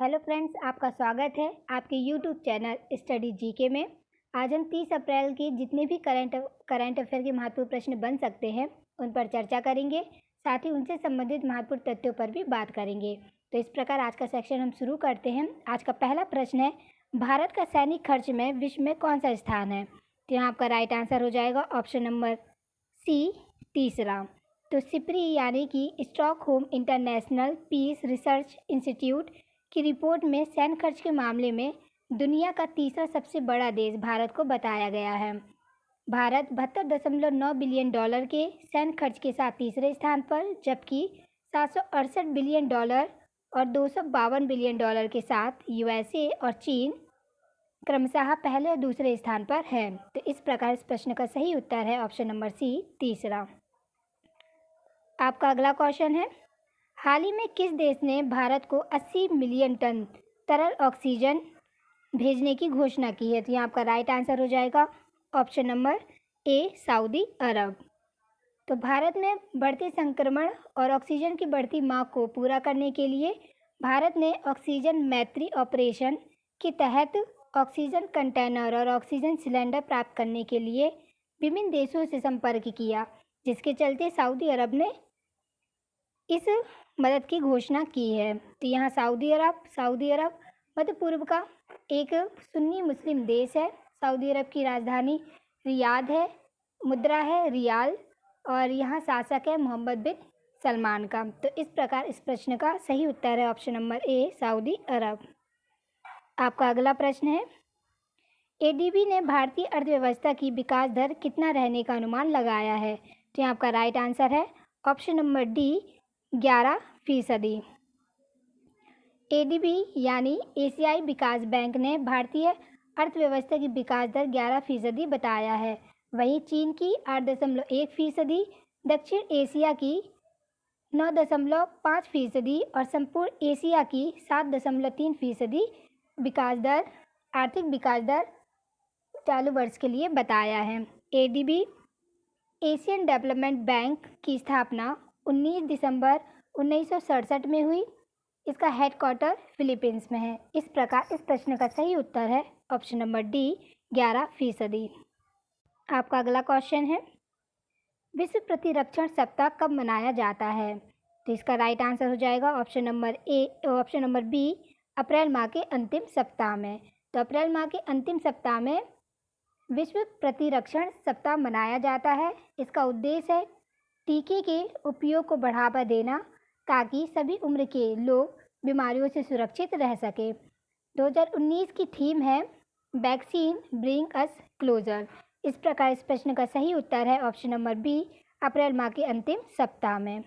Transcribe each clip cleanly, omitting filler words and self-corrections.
Hello friends, आपका स्वागत है आपके यूट्यूब चैनल स्टडी जीके में। आज हम 30 अप्रैल की जितने भी करंट अफेयर के महत्वपूर्ण प्रश्न बन सकते हैं उन पर चर्चा करेंगे, साथ ही उनसे संबंधित महत्वपूर्ण तथ्यों पर भी बात करेंगे। तो इस प्रकार आज का सेक्शन हम शुरू करते हैं। आज का पहला प्रश्न है, भारत का सैनिक खर्च में विश्व में कौन सा स्थान है? तो यहाँ आपका राइट आंसर हो जाएगा ऑप्शन नंबर सी, तीसरा। तो सिप्री यानी कि Stockholm International Peace Research Institute की रिपोर्ट में सैन्य खर्च के मामले में दुनिया का तीसरा सबसे बड़ा देश भारत को बताया गया है। भारत 72.9 बिलियन डॉलर के सैन्य खर्च के साथ तीसरे स्थान पर, जबकि 768 बिलियन डॉलर और 252 बिलियन डॉलर के साथ यूएसए और चीन क्रमशः पहले और दूसरे स्थान पर है। तो इस प्रकार इस प्रश्न का सही उत्तर है ऑप्शन नंबर सी, तीसरा। आपका अगला क्वेश्चन है, हाल ही में किस देश ने भारत को 80 मिलियन टन तरल ऑक्सीजन भेजने की घोषणा की है? तो यहाँ आपका राइट आंसर हो जाएगा ऑप्शन नंबर ए, सऊदी अरब। तो भारत में बढ़ते संक्रमण और ऑक्सीजन की बढ़ती मांग को पूरा करने के लिए भारत ने ऑक्सीजन मैत्री ऑपरेशन के तहत ऑक्सीजन कंटेनर और ऑक्सीजन सिलेंडर प्राप्त करने के लिए विभिन्न देशों से संपर्क किया, जिसके चलते सऊदी अरब ने इस मदद की घोषणा की है। तो यहाँ सऊदी अरब मध्य पूर्व का एक सुन्नी मुस्लिम देश है। सऊदी अरब की राजधानी रियाद है, मुद्रा है रियाल, और यहाँ शासक है मोहम्मद बिन सलमान का। तो इस प्रकार इस प्रश्न का सही उत्तर है ऑप्शन नंबर ए, सऊदी अरब। आपका अगला प्रश्न है, एडीबी ने भारतीय अर्थव्यवस्था की विकास दर कितना रहने का अनुमान लगाया है? तो यहाँ आपका राइट आंसर है ऑप्शन नंबर डी, 11%। एडीबी यानी एशियाई विकास बैंक ने भारतीय अर्थव्यवस्था की विकास दर 11% बताया है। वहीं चीन की 8.1%, दक्षिण एशिया की 9.5% और संपूर्ण एशिया की 7.3% विकास दर, आर्थिक विकास दर चालू वर्ष के लिए बताया है। एडीबी एशियन डेवलपमेंट बैंक की स्थापना 19 दिसंबर 1967 में हुई। इसका हेडक्वार्टर फिलीपींस में है। इस प्रकार इस प्रश्न का सही उत्तर है ऑप्शन नंबर डी, 11%। आपका अगला क्वेश्चन है, विश्व प्रतिरक्षण सप्ताह कब मनाया जाता है? तो इसका राइट आंसर हो जाएगा ऑप्शन नंबर बी, अप्रैल माह के अंतिम सप्ताह में। तो अप्रैल माह के अंतिम सप्ताह में विश्व प्रतिरक्षण सप्ताह मनाया जाता है। इसका उद्देश्य है टीके के उपयोग को बढ़ावा देना, ताकि सभी उम्र के लोग बीमारियों से सुरक्षित रह सके। 2019 की थीम है वैक्सीन ब्रिंग अस क्लोजर। इस प्रकार इस प्रश्न का सही उत्तर है ऑप्शन नंबर बी, अप्रैल माह के अंतिम सप्ताह में।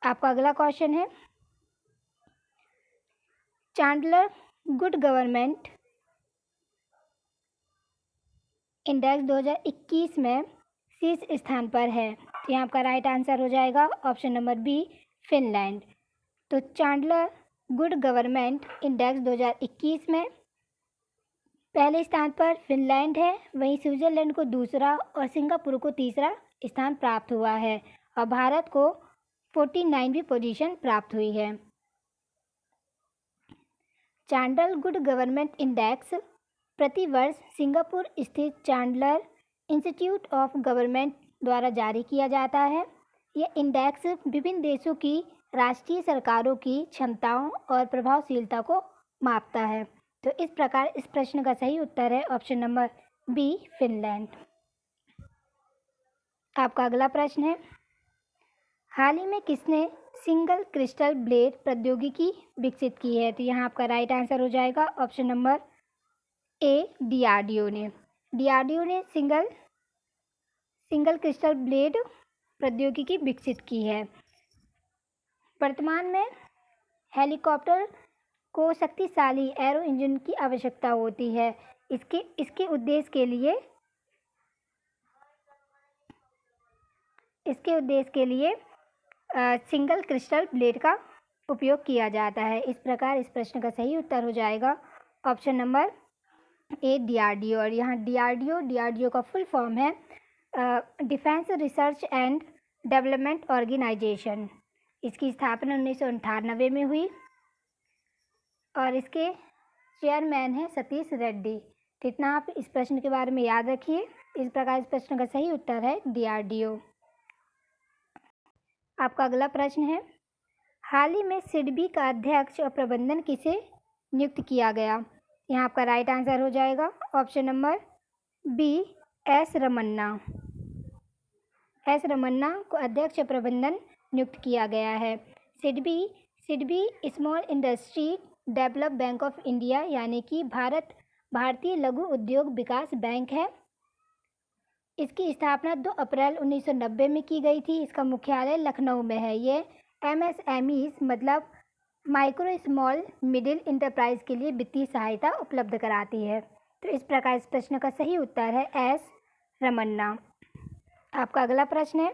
आपका अगला क्वेश्चन है, चांडलर गुड गवर्नमेंट इंडेक्स 2021 में शीर्ष स्थान पर है। तो यहाँ आपका राइट आंसर हो जाएगा ऑप्शन नंबर बी, फिनलैंड। तो चांडलर गुड गवर्नमेंट इंडेक्स 2021 में पहले स्थान पर फिनलैंड है, वहीं स्विट्जरलैंड को दूसरा और सिंगापुर को तीसरा स्थान प्राप्त हुआ है, और भारत को 49वीं पोजीशन प्राप्त हुई है। चांडलर गुड गवर्नमेंट इंडेक्स प्रतिवर्ष सिंगापुर स्थित चांडलर इंस्टीट्यूट ऑफ गवर्नमेंट द्वारा जारी किया जाता है। यह इंडेक्स विभिन्न देशों की राष्ट्रीय सरकारों की क्षमताओं और प्रभावशीलता को मापता है। तो इस प्रकार इस प्रश्न का सही उत्तर है ऑप्शन नंबर बी, फिनलैंड। आपका अगला प्रश्न है, हाल ही में किसने सिंगल क्रिस्टल ब्लेड प्रौद्योगिकी विकसित की है? तो यहाँ आपका राइट आंसर हो जाएगा ऑप्शन नंबर ए, डीआरडीओ ने। डीआरडीओ ने सिंगल क्रिस्टल ब्लेड प्रौद्योगिकी विकसित की है। वर्तमान में हेलीकॉप्टर को शक्तिशाली एरो इंजन की आवश्यकता होती है। इसके उद्देश्य के लिए सिंगल क्रिस्टल ब्लेड का उपयोग किया जाता है। इस प्रकार इस प्रश्न का सही उत्तर हो जाएगा ऑप्शन नंबर ए, डीआरडीओ। और यहाँ डीआरडीओ का फुल फॉर्म है defence research and development organisation. इसकी स्थापना 1998 में हुई और इसके चेयरमैन हैं सतीश रेड्डी। तो इतना आप इस प्रश्न के बारे में याद रखिए। इस प्रकार इस प्रश्न का सही उत्तर है DRDO। आपका अगला प्रश्न है, हाल ही में सिडबी का अध्यक्ष और प्रबंधन किसे नियुक्त किया गया? यहाँ आपका राइट आंसर हो जाएगा option number B, S Ramanna. S Ramanna को अध्यक्ष और प्रबंधन नियुक्त किया गया है। SIDBI small industry develop bank of India यानी कि भारतीय लघु उद्योग विकास बैंक है। इसकी स्थापना 2 अप्रैल 1990 में की गई थी। इसका मुख्यालय लखनऊ में है। ये MSMEs मतलब माइक्रो स्मॉल मिडिल इंटरप्राइज के लिए वित्तीय सहायता उपलब्ध कराती है। तो इस प्रकार इस प्रश्न का सही उत्तर है एस रमन्ना। आपका अगला प्रश्न है,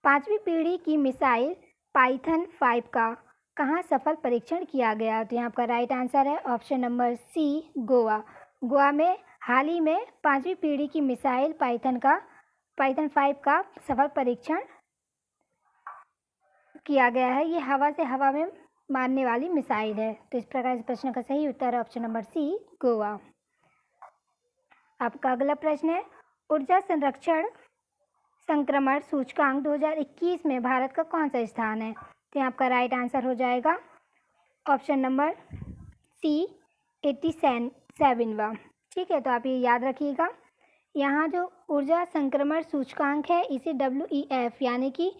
5वीं पीढ़ी की मिसाइल पाइथन 5 का कहाँ सफल परीक्षण किया गया? तो यहाँ आपका राइट आंसर है option number C, Goa. Goa में हाल ही में 5वीं पीढ़ी की मिसाइल पाइथन 5 का सफल परीक्षण किया गया है। ये हवा से हवा में मारने वाली मिसाइल है। तो इस प्रकार इस प्रश्न का सही उत्तर है ऑप्शन नंबर सी, गोवा। आपका अगला प्रश्न है, ऊर्जा संरक्षण संक्रमण सूचकांक 2021 में भारत का कौन सा स्थान है? तो यहाँ आपका राइट आंसर हो जाएगा ऑप्शन नंबर सी, 87वां। ठीक है, तो आप ये याद रखिएगा। यहाँ जो ऊर्जा संक्रमण सूचकांक है इसे WEF यानी कि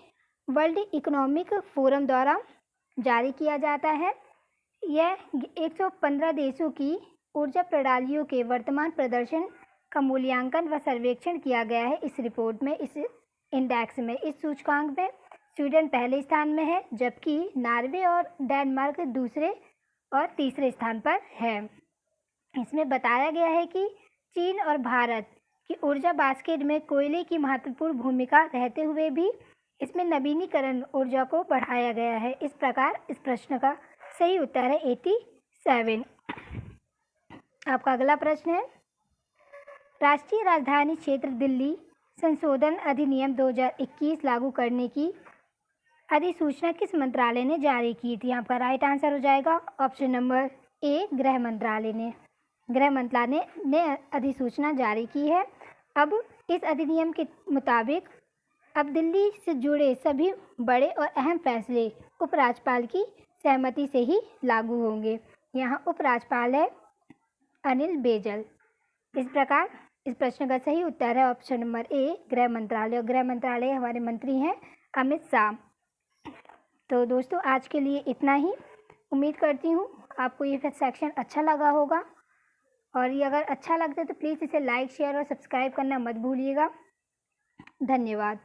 वर्ल्ड इकोनॉमिक फोरम द्वारा जारी किया जाता है। यह 115 देशों की ऊर्जा प्रणालियों के वर्तमान प्रदर्शन का मूल्यांकन व सर्वेक्षण किया गया है। इस रिपोर्ट में, इस इंडेक्स में, इस सूचकांक में स्वीडन पहले स्थान में है, जबकि नॉर्वे और डेनमार्क दूसरे और तीसरे स्थान पर है। इसमें बताया गया है कि चीन और भारत की ऊर्जा बास्केट में कोयले की महत्वपूर्ण भूमिका रहते हुए भी इसमें नवीनीकरण ऊर्जा को बढ़ाया गया है। इस प्रकार इस प्रश्न का सही उत्तर है 87। आपका अगला प्रश्न है, राष्ट्रीय राजधानी क्षेत्र दिल्ली संशोधन अधिनियम 2021 लागू करने की अधिसूचना किस मंत्रालय ने जारी की थी? आपका राइट आंसर हो जाएगा ऑप्शन नंबर ए, गृह मंत्रालय ने अधिसूचना जारी की है। अब इस अधिनियम के मुताबिक अब दिल्ली से जुड़े सभी बड़े और अहम फैसले उपराज्यपाल की सहमति से ही लागू होंगे। यहाँ उपराज्यपाल है अनिल बैजल। इस प्रकार इस प्रश्न का सही उत्तर है ऑप्शन नंबर ए, गृह मंत्रालय। और गृह मंत्रालय हमारे मंत्री हैं अमित शाह। तो दोस्तों आज के लिए इतना ही। उम्मीद करती हूँ आपको ये सेक्शन अच्छा लगा होगा, और ये अगर अच्छा लगता है तो प्लीज़ इसे लाइक, शेयर और सब्सक्राइब करना मत भूलिएगा। धन्यवाद।